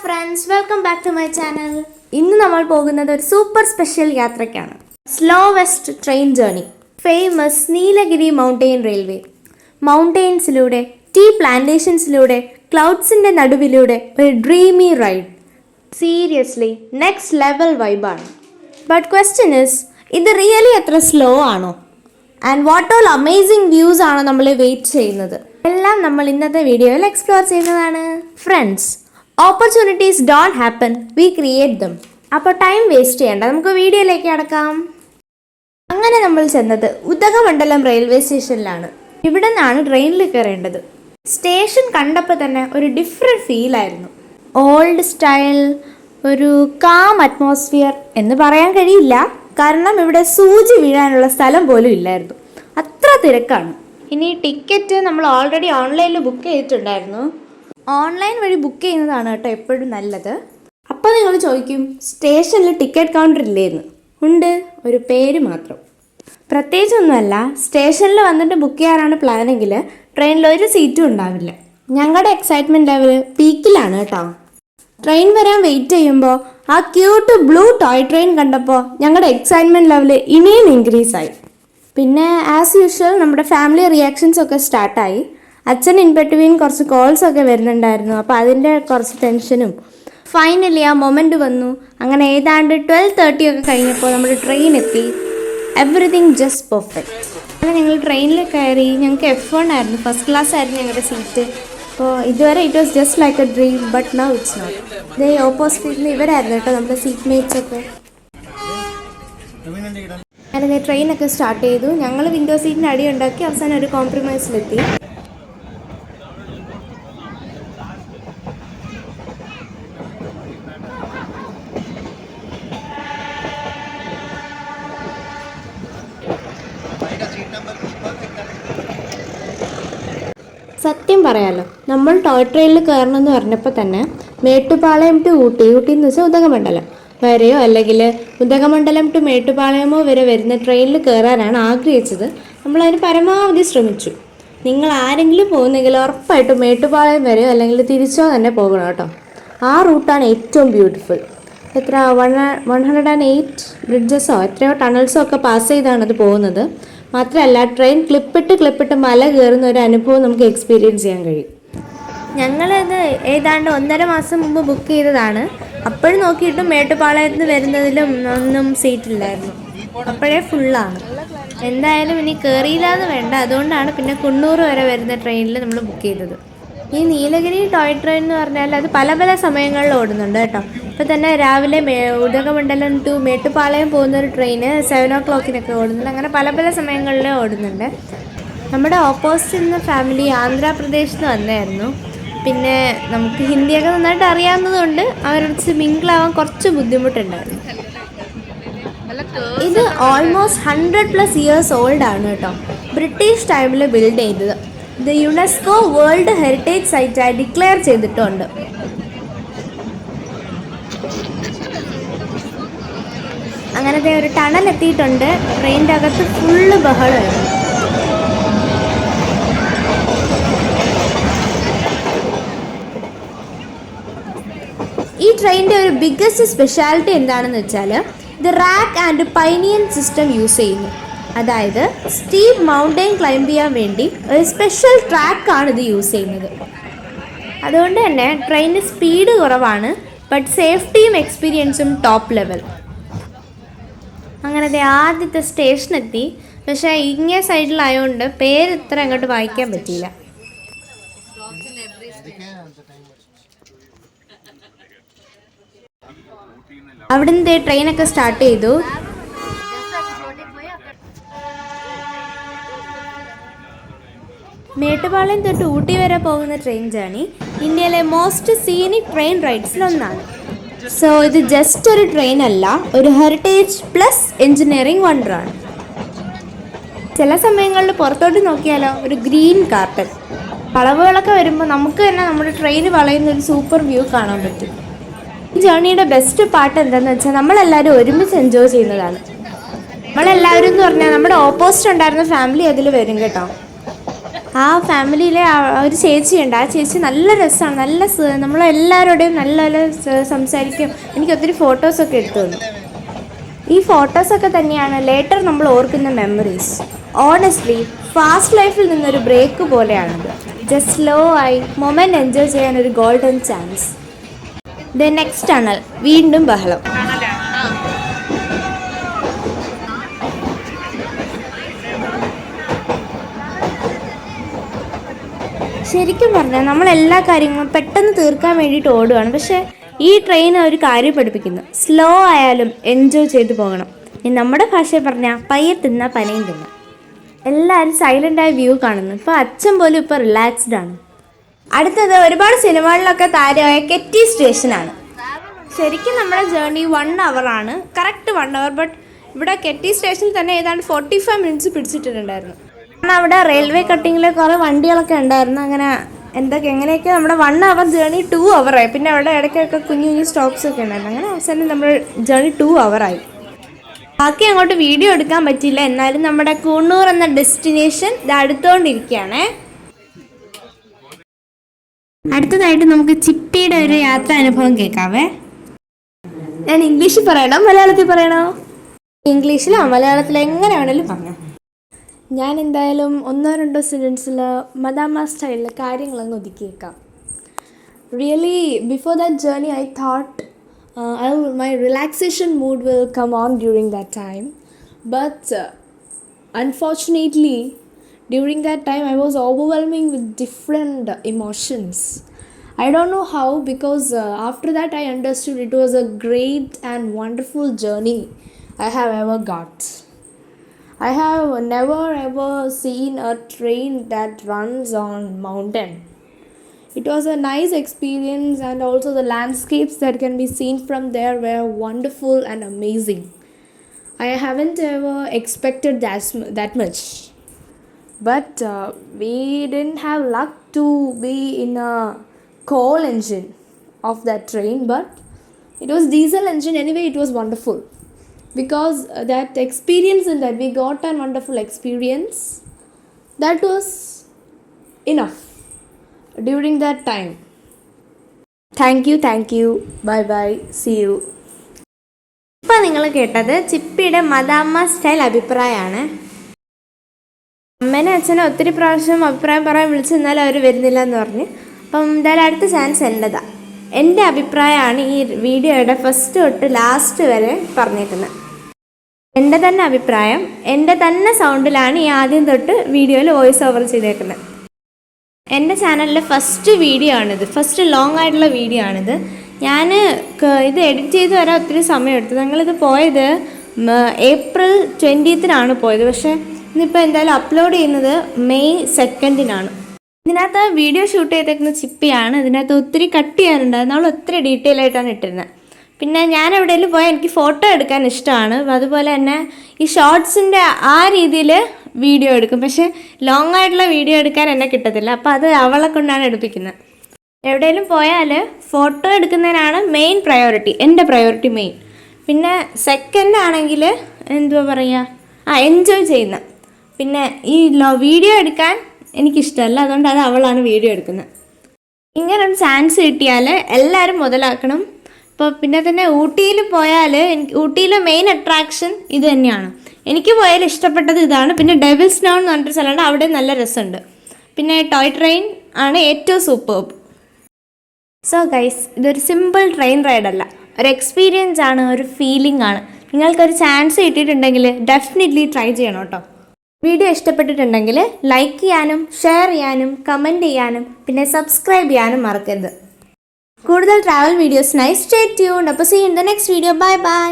friends, welcome back to my channel. ഇന്ന് നമ്മൾ പോകുന്നത് ഒരു സൂപ്പർ സ്പെഷ്യൽ യാത്രയ്ക്കാണ്. Slowest train journey. Famous Nilgiri mountain railway. മൗണ്ടെയിൻസിലൂടെ, ടീ പ്ലാന്റേഷൻസിലൂടെ, ക്ലൗഡ്സിന്റെ നടുവിലൂടെ ഒരു dreamy ride. Seriously next level വൈബാണ്. ബട്ട് ക്വസ്റ്റ്യൻ ഇസ്, ഇത് റിയലി അത്ര സ്ലോ ആണോ? And what all amazing views ആണ് നമ്മളെ വെയിറ്റ് ചെയ്യുന്നത്? എല്ലാം നമ്മൾ ഇന്നത്തെ വീഡിയോയിൽ എക്സ്പ്ലോർ ചെയ്യുന്നതാണ്. Friends, opportunities don't happen, we create them. അപ്പോൾ ടൈം വേസ്റ്റ് ചെയ്യേണ്ട, നമുക്ക് വീഡിയോയിലേക്ക് കടക്കാം. അങ്ങനെ നമ്മൾ ചെന്നത് ഉദഗമണ്ഡലം റെയിൽവേ സ്റ്റേഷനിലാണ്. ഇവിടെ നിന്നാണ് ട്രെയിനിൽ കയറേണ്ടത്. സ്റ്റേഷൻ കണ്ടപ്പോൾ തന്നെ ഒരു ഡിഫറെൻറ്റ് ഫീലായിരുന്നു. ഓൾഡ് സ്റ്റൈൽ, ഒരു കാം അറ്റ്മോസ്ഫിയർ എന്ന് പറയാൻ കഴിയില്ല. കാരണം ഇവിടെ സൂചി വീഴാനുള്ള സ്ഥലം പോലും ഇല്ലായിരുന്നു, അത്ര തിരക്കാണ്. ഇനി ടിക്കറ്റ് നമ്മൾ ഓൾറെഡി ഓൺലൈനിൽ ബുക്ക് ചെയ്തിട്ടുണ്ടായിരുന്നു. ഓൺലൈൻ വഴി ബുക്ക് ചെയ്യുന്നതാണ് കേട്ടോ എപ്പോഴും നല്ലത്. അപ്പോൾ നിങ്ങൾ ചോദിക്കും, സ്റ്റേഷനിൽ ടിക്കറ്റ് കൗണ്ടർ ഇല്ലേന്ന്? ഉണ്ട്, ഒരു പേര് മാത്രം. പ്രത്യേകിച്ചൊന്നുമല്ല, സ്റ്റേഷനിൽ വന്നിട്ട് ബുക്ക് ചെയ്യാനാണ് പ്ലാനെങ്കിൽ ട്രെയിനിൽ ഒരു സീറ്റും ഉണ്ടാവില്ല. ഞങ്ങളുടെ എക്സൈറ്റ്മെൻറ്റ് ലെവൽ പീക്കിലാണ് കേട്ടോ. ട്രെയിൻ വരാൻ വെയിറ്റ് ചെയ്യുമ്പോൾ ആ ക്യൂട്ട് ബ്ലൂ ടോയ് ട്രെയിൻ കണ്ടപ്പോൾ ഞങ്ങളുടെ എക്സൈറ്റ്മെൻറ്റ് ലെവൽ ഇനിയും ഇൻക്രീസ് ആയി. പിന്നെ ആസ് യൂഷ്വൽ നമ്മുടെ ഫാമിലി റിയാക്ഷൻസ് ഒക്കെ സ്റ്റാർട്ടായി. അച്ഛൻ ഇൻ ബിറ്റ്വീൻ കുറച്ച് കോൾസ് ഒക്കെ വരുന്നുണ്ടായിരുന്നു, അപ്പോൾ അതിൻ്റെ കുറച്ച് ടെൻഷനും. ഫൈനലി ആ മൊമെൻ്റ് വന്നു. അങ്ങനെ ഏതാണ്ട് 12:30 ഒക്കെ കഴിഞ്ഞപ്പോൾ നമ്മുടെ ട്രെയിൻ എത്തി. Everything just perfect. അങ്ങനെ ഞങ്ങൾ ട്രെയിനിൽ കയറി. ഞങ്ങൾക്ക് F1 ആയിരുന്നു, ഫസ്റ്റ് ക്ലാസ് ആയിരുന്നു ഞങ്ങളുടെ സീറ്റ്. അപ്പോൾ ഇതുവരെ it was just like a dream, but now it's not. ഇതേ ഓപ്പോസിറ്റിൽ ഇവരായിരുന്നു കേട്ടോ നമ്മുടെ സീറ്റ് മേറ്റ്സ് ഒക്കെ. അങ്ങനെ ട്രെയിനൊക്കെ സ്റ്റാർട്ട് ചെയ്തു. ഞങ്ങൾ വിൻഡോ സീറ്റിന് അടി ഉണ്ടാക്കി അവസാനം ഒരു കോംപ്രമൈസിലെത്തി. സത്യം പറയാലോ, നമ്മൾ ടോയ് ട്രെയിനിൽ കയറണമെന്ന് പറഞ്ഞപ്പോൾ തന്നെ മേട്ടുപാളയം ടു ഊട്ടി, ഊട്ടി എന്ന് വെച്ചാൽ ഉദഗമണ്ഡലം വരെയോ അല്ലെങ്കിൽ ഉദഗമണ്ഡലം ടു മേട്ടുപാളയമോ വരെ വരുന്ന ട്രെയിനിൽ കയറാനാണ് ആഗ്രഹിച്ചത്. നമ്മളതിന് പരമാവധി ശ്രമിച്ചു. നിങ്ങൾ ആരെങ്കിലും പോകുന്നെങ്കിൽ ഉറപ്പായിട്ടും മേട്ടുപാളയം വരെയോ അല്ലെങ്കിൽ തിരിച്ചോ തന്നെ പോകണം കേട്ടോ. ആ റൂട്ടാണ് ഏറ്റവും ബ്യൂട്ടിഫുൾ. എത്ര 108 ബ്രിഡ്ജസോ എത്രയോ ടണൽസോ ഒക്കെ പാസ് ചെയ്താണ് അത് പോകുന്നത്. മാത്രമല്ല ട്രെയിൻ ക്ലിപ്പിട്ട് മല കയറുന്ന ഒരു അനുഭവം നമുക്ക് എക്സ്പീരിയൻസ് ചെയ്യാൻ കഴിയും. ഞങ്ങളത് ഏതാണ്ട് 1.5 മാസം മുമ്പ് ബുക്ക് ചെയ്തതാണ്. അപ്പോഴും നോക്കിയിട്ടും മേട്ടുപാളയത്ത് വരുന്നതിലും ഒന്നും സീറ്റില്ലായിരുന്നു, അപ്പോഴേ ഫുള്ളാണ്. എന്തായാലും ഇനി കയറിയില്ലാന്ന് വേണ്ട, അതുകൊണ്ടാണ് പിന്നെ കുണ്ണൂർ വരെ വരുന്ന ട്രെയിനിൽ നമ്മൾ ബുക്ക് ചെയ്തത്. ഈ നീലഗിരി ടോയ് ട്രെയിൻ എന്ന് പറഞ്ഞാൽ അത് പല പല സമയങ്ങളിൽ ഓടുന്നുണ്ട് കേട്ടോ. ഇപ്പോൾ തന്നെ രാവിലെ ഉദഗമണ്ഡലം ടു മേട്ടുപാളയം പോകുന്നൊരു ട്രെയിന് 7 o'clock ഓടുന്നുണ്ട്. അങ്ങനെ പല പല സമയങ്ങളിൽ ഓടുന്നുണ്ട്. നമ്മുടെ ഓപ്പോസിറ്റ് നിന്ന് ഫാമിലി ആന്ധ്രാപ്രദേശിൽ നിന്ന് വന്നായിരുന്നു. പിന്നെ നമുക്ക് ഹിന്ദിയൊക്കെ നന്നായിട്ട് അറിയാവുന്നതുകൊണ്ട് അവരുടെ മിങ്കിളാവാൻ കുറച്ച് ബുദ്ധിമുട്ടുണ്ടായിരുന്നു. ഇത് ഓൾമോസ്റ്റ് 100+ years ഓൾഡ് ആണ് കേട്ടോ. ബ്രിട്ടീഷ് ടൈമിൽ ബിൽഡ് ചെയ്തത്. ഇത് യുനെസ്കോ വേൾഡ് ഹെറിറ്റേജ് സൈറ്റായി ഡിക്ലെയർ ചെയ്തിട്ടുണ്ട്. അങ്ങനത്തെ ഒരു ടണൽ എത്തിയിട്ടുണ്ട്. ട്രെയിനിൻ്റെ അകത്ത് ഫുള്ള് ബഹളമായിരുന്നു. ഈ ട്രെയിനിൻ്റെ ഒരു ബിഗ്ഗസ്റ്റ് സ്പെഷ്യാലിറ്റി എന്താണെന്ന് വെച്ചാൽ ഇത് റാക്ക് ആൻഡ് പൈനിയൻ സിസ്റ്റം യൂസ് ചെയ്യുന്നു. അതായത് സ്റ്റീപ്പ് മൗണ്ടെയിൻ ക്ലൈംബ് ചെയ്യാൻ വേണ്ടി ഒരു സ്പെഷ്യൽ ട്രാക്കാണ് ഇത് യൂസ് ചെയ്യുന്നത്. അതുകൊണ്ട് തന്നെ ട്രെയിനിന് സ്പീഡ് കുറവാണ്, ബട്ട് സേഫ്റ്റിയും എക്സ്പീരിയൻസും ടോപ്പ് ലെവൽ. അങ്ങനത്തെ ആദ്യത്തെ സ്റ്റേഷൻ എത്തി. പക്ഷേ ഇങ്ങേ സൈഡിലായതുകൊണ്ട് പേര് ഇത്ര അങ്ങോട്ട് വായിക്കാൻ പറ്റിയില്ല. അവിടുന്ന് ട്രെയിനൊക്കെ സ്റ്റാർട്ട് ചെയ്തു. മേട്ടുപാളയം തൊട്ട് ഊട്ടി വരെ പോകുന്ന ട്രെയിൻ ജേർണി ഇന്ത്യയിലെ മോസ്റ്റ് സീനിക് ട്രെയിൻ റൈഡ്സിലൊന്നാണ്. സോ ഇത് ജസ്റ്റ് ഒരു ട്രെയിൻ അല്ല, ഒരു ഹെറിറ്റേജ് പ്ലസ് എൻജിനീയറിംഗ് വണ്ടറാണ്. ചില സമയങ്ങളിൽ പുറത്തോട്ട് നോക്കിയാലോ ഒരു ഗ്രീൻ കാർപ്പറ്റ്. വളവുകളൊക്കെ വരുമ്പോൾ നമുക്ക് തന്നെ നമ്മുടെ ട്രെയിൻ വളയുന്ന ഒരു സൂപ്പർ വ്യൂ കാണാൻ പറ്റും. ഈ ജേർണിയുടെ ബെസ്റ്റ് പാർട്ട് എന്താണെന്ന് വെച്ചാൽ നമ്മളെല്ലാവരും ഒരുമിച്ച് എൻജോയ് ചെയ്യുന്നതാണ്. നമ്മളെല്ലാവരും എന്ന് പറഞ്ഞാൽ നമ്മുടെ ഓപ്പോസിറ്റ് ഉണ്ടായിരുന്ന ഫാമിലി അതിൽ വരും കേട്ടോ. ആ ഫാമിലിയിലെ ഒരു ചേച്ചിയുണ്ട്. ആ ചേച്ചി നല്ല രസമാണ്, നമ്മളെല്ലാവരോടെയും നല്ല സംസാരിക്കും. എനിക്ക് ഒത്തിരി ഫോട്ടോസൊക്കെ എടുത്തു തന്നു. ഈ ഫോട്ടോസൊക്കെ തന്നെയാണ് ലേറ്റർ നമ്മൾ ഓർക്കുന്ന മെമ്മറീസ്. ഓണസ്റ്റ്ലി ഫാസ്റ്റ് ലൈഫിൽ നിന്നൊരു ബ്രേക്ക് പോലെയാണത്. ജസ്റ്റ് സ്ലോ ആയി മൊമെൻ്റ് എൻജോയ് ചെയ്യാൻ ഒരു golden chance. The next tunnel, വീണ്ടും ബഹളം. ശരിക്കും പറഞ്ഞാൽ നമ്മളെല്ലാ കാര്യങ്ങളും പെട്ടെന്ന് തീർക്കാൻ വേണ്ടിയിട്ട് ഓടുകയാണ്. പക്ഷേ ഈ ട്രെയിൻ ഒരു കാര്യം പഠിപ്പിക്കുന്നു, സ്ലോ ആയാലും എൻജോയ് ചെയ്തു പോകണം. നമ്മുടെ ഭാഷയിൽ പറഞ്ഞാൽ പയ്യെ തിന്ന പനയും തിന്ന. എല്ലാവരും സൈലൻ്റായ വ്യൂ കാണുന്നു. ഇപ്പോൾ അച്ഛൻ പോലും ഇപ്പോൾ റിലാക്സ്ഡ് ആണ്. അടുത്തത് ഒരുപാട് സിനിമകളിലൊക്കെ താരമായ കെറ്റി സ്റ്റേഷനാണ്. ശരിക്കും നമ്മുടെ ജേർണി 1 hour ആണ്, കറക്റ്റ് 1 hour. ബട്ട് ഇവിടെ കെറ്റി സ്റ്റേഷനിൽ തന്നെ ഏതാണ്ട് 45 minutes പിടിച്ചിട്ടുണ്ടായിരുന്നു. കാരണം അവിടെ റെയിൽവേ കട്ടിങ്ങിൽ കുറേ വണ്ടികളൊക്കെ ഉണ്ടായിരുന്നു. അങ്ങനെ എങ്ങനെയൊക്കെ നമ്മുടെ 1 hour ജേർണി 2 hour ആയി. പിന്നെ അവിടെ ഇടയ്ക്കൊക്കെ കുഞ്ഞു സ്റ്റോപ്സൊക്കെ ഉണ്ടായിരുന്നു. അങ്ങനെ അവസാനം നമ്മുടെ ജേർണി 2 hour ആയി. ബാക്കി അങ്ങോട്ട് വീഡിയോ എടുക്കാൻ പറ്റിയില്ല. എന്നാലും നമ്മുടെ കൂണ്ണൂർ എന്ന ഡെസ്റ്റിനേഷൻ ഇത് അടുത്തുകൊണ്ടിരിക്കുകയാണേ. അടുത്തതായിട്ട് നമുക്ക് ചിപ്പിയുടെ ഒരു യാത്രാ അനുഭവം കേൾക്കാവേ. ഞാൻ ഇംഗ്ലീഷിൽ പറയണോ മലയാളത്തിൽ പറയണോ? ഇംഗ്ലീഷിലോ മലയാളത്തിലോ എങ്ങനെ വേണേലും പറഞ്ഞു. ഞാൻ എന്തായാലും 1-2 സെൻറ്റൻസിൽ മദാമ സ്റ്റൈലിൽ കാര്യങ്ങളങ്ങ് ഒതുക്കിയേക്കാം. Really before that journey I thought my relaxation mood will come on during that time, but unfortunately during that time I was overwhelming with different emotions. I don't know how, because after that I understood it was a great and wonderful journey I have ever got. I have never ever seen a train that runs on mountain. It was a nice experience, and also the landscapes that can be seen from there were wonderful and amazing. I haven't ever expected that much. But we didn't have luck to be in a coal engine of that train, but it was diesel engine anyway. It was wonderful, because that experience in that we got a wonderful experience. That was enough during that time. Thank you. Bye, see you. ഇപ്പോൾ നിങ്ങൾ കേട്ടത് ചിപ്പിയുടെ മദാമ്മ style അഭിപ്രായമാണ്. അമ്മേനെ അച്ഛനെ ഒത്തിരി പ്രാവശ്യം അഭിപ്രായം പറയാൻ വിളിച്ചെന്നാലും അവർ വരുന്നില്ല എന്ന് പറഞ്ഞ്. അപ്പം എന്തായാലും അടുത്ത ചാൻസ് എൻ്റെതാണ്. എൻ്റെ അഭിപ്രായമാണ് ഈ വീഡിയോയുടെ ഫസ്റ്റ് തൊട്ട് ലാസ്റ്റ് വരെ പറഞ്ഞേക്കുന്നത്. എൻ്റെ തന്നെ അഭിപ്രായം, എൻ്റെ തന്നെ സൗണ്ടിലാണ് ഈ ആദ്യം തൊട്ട് വീഡിയോയിൽ വോയിസ് ഓവർ ചെയ്തേക്കുന്നത്. എൻ്റെ ചാനലിലെ ഫസ്റ്റ് വീഡിയോ ആണിത്, ഫസ്റ്റ് ലോങ് ആയിട്ടുള്ള വീഡിയോ ആണിത്. ഞാൻ ഇത് എഡിറ്റ് ചെയ്ത് വരാൻ ഒത്തിരി സമയമെടുത്തു. ഞങ്ങളിത് പോയത് April 20th പോയത്. പക്ഷേ ഇന്നിപ്പോൾ എന്തായാലും അപ്ലോഡ് ചെയ്യുന്നത് May 2nd. ഇതിനകത്ത് വീഡിയോ ഷൂട്ട് ചെയ്തേക്കുന്ന ചിപ്പിയാണ്. ഇതിനകത്ത് ഒത്തിരി കട്ട് ചെയ്യാനുണ്ടായിരുന്നു. അവൾ ഒത്തിരി ഡീറ്റെയിൽ ആയിട്ടാണ് ഇട്ടിരുന്നത്. പിന്നെ ഞാൻ എവിടെയെങ്കിലും പോയാൽ എനിക്ക് ഫോട്ടോ എടുക്കാൻ ഇഷ്ടമാണ്. അതുപോലെ തന്നെ ഈ ഷോർട്സിൻ്റെ ആ രീതിയിൽ വീഡിയോ എടുക്കും. പക്ഷേ ലോങ് ആയിട്ടുള്ള വീഡിയോ എടുക്കാൻ എന്നെ കിട്ടത്തില്ല. അപ്പോൾ അത് അവളെ കൊണ്ടാണ് എടുപ്പിക്കുന്നത്. എവിടെയെങ്കിലും പോയാൽ ഫോട്ടോ എടുക്കുന്നതിനാണ് മെയിൻ പ്രയോറിറ്റി, എൻ്റെ പ്രയോറിറ്റി മെയിൻ. പിന്നെ സെക്കൻഡ് ആണെങ്കിൽ എന്തുവാ പറയുക, എൻജോയ് ചെയ്യുന്ന. പിന്നെ ഈ വീഡിയോ എടുക്കാൻ എനിക്കിഷ്ടമല്ല, അതുകൊണ്ട് അത് അവളാണ് വീഡിയോ എടുക്കുന്നത്. ഇങ്ങനൊരു ചാൻസ് കിട്ടിയാൽ എല്ലാവരും മുതലാക്കണം. ഇപ്പോൾ പിന്നെ തന്നെ ഊട്ടിയിൽ പോയാൽ ഊട്ടിയിലെ മെയിൻ അട്രാക്ഷൻ ഇത് തന്നെയാണ്. എനിക്ക് പോയാൽ ഇഷ്ടപ്പെട്ടത് ഇതാണ്. പിന്നെ ഡെവിൾസ് ഡൗൺ എന്ന് പറഞ്ഞിട്ട് സ്ഥലമുണ്ട്, അവിടെ നല്ല രസമുണ്ട്. പിന്നെ ടോയ് ട്രെയിൻ ആണ് ഏറ്റവും സൂപ്പർബ്. സോ ഗൈസ്, ഇതൊരു സിമ്പിൾ ട്രെയിൻ റൈഡല്ല, ഒരു എക്സ്പീരിയൻസ് ആണ്, ഒരു ഫീലിംഗ് ആണ്. നിങ്ങൾക്കൊരു ചാൻസ് കിട്ടിയിട്ടുണ്ടെങ്കിൽ ഡെഫിനറ്റ്ലി ട്രൈ ചെയ്യണം കേട്ടോ. വീഡിയോ ഇഷ്ടപ്പെട്ടിട്ടുണ്ടെങ്കിൽ ലൈക്ക് ചെയ്യാനും ഷെയർ ചെയ്യാനും കമൻറ്റ് ചെയ്യാനും പിന്നെ സബ്സ്ക്രൈബ് ചെയ്യാനും മറക്കരുത്. കൂടുതൽ ട്രാവൽ വീഡിയോസിനായി സ്റ്റേ ട്യൂൺഡ്. അപ്പോൾ see in the next video. By.